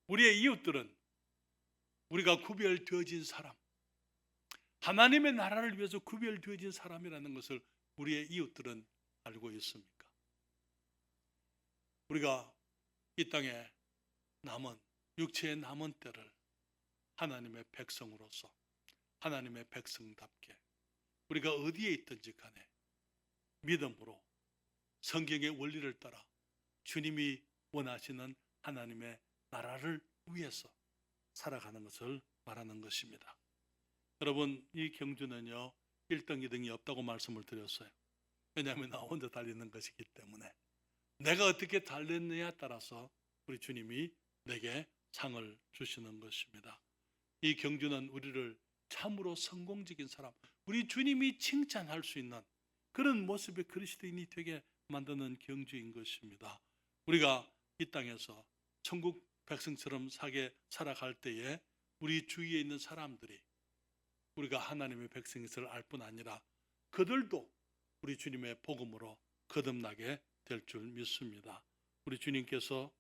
우리의 이웃들은 우리가 구별되어진 사람, 하나님의 나라를 위해서 구별되어진 사람이라는 것을 우리의 이웃들은 알고 있습니까? 우리가 이 땅에 남은 육체의 남은 때를 하나님의 백성으로서 하나님의 백성답게 우리가 어디에 있든지 간에 믿음으로 성경의 원리를 따라 주님이 원하시는 하나님의 나라를 위해서 살아가는 것을 말하는 것입니다. 여러분, 이 경주는요 1등, 2등이 없다고 말씀을 드렸어요. 왜냐하면 나 혼자 달리는 것이기 때문에 내가 어떻게 달렸느냐에 따라서 우리 주님이 내게 상을 주시는 것입니다. 이 경주는 우리를 참으로 성공적인 사람, 우리 주님이 칭찬할 수 있는 그런 모습의 그리스도인이 되게 만드는 경주인 것입니다. 우리가 이 땅에서 천국 백성처럼 살아갈 때에 우리 주위에 있는 사람들이 우리가 하나님의 백성임을 알 뿐 아니라 그들도 우리 주님의 복음으로 거듭나게 될 줄 믿습니다. 우리 주님께서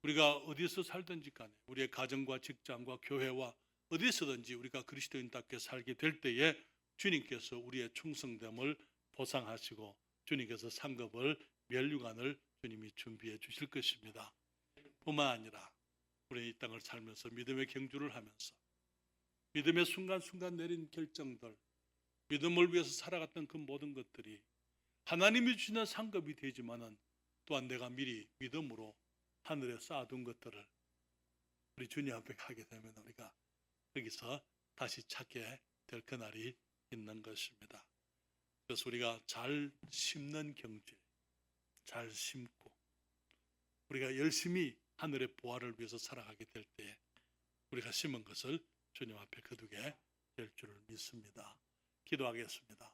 우리가 어디서 살든지 간에 우리의 가정과 직장과 교회와 어디서든지 우리가 그리스도인답게 살게 될 때에 주님께서 우리의 충성됨을 보상하시고 주님께서 상급을 면류관을 주님이 준비해 주실 것입니다. 뿐만 아니라 우리 이 땅을 살면서 믿음의 경주를 하면서 믿음의 순간순간 내린 결정들, 믿음을 위해서 살아갔던 그 모든 것들이 하나님이 주시는 상급이 되지만은 또한 내가 미리 믿음으로 하늘에 쌓아둔 것들을 우리 주님 앞에 가게 되면 우리가 여기서 다시 찾게 될 그날이 있는 것입니다. 그래서 우리가 잘 심는 경주에 잘 심고 우리가 열심히 하늘의 보화를 위해서 살아가게 될 때에 우리가 심은 것을 주님 앞에 거두게 될 줄 믿습니다. 기도하겠습니다.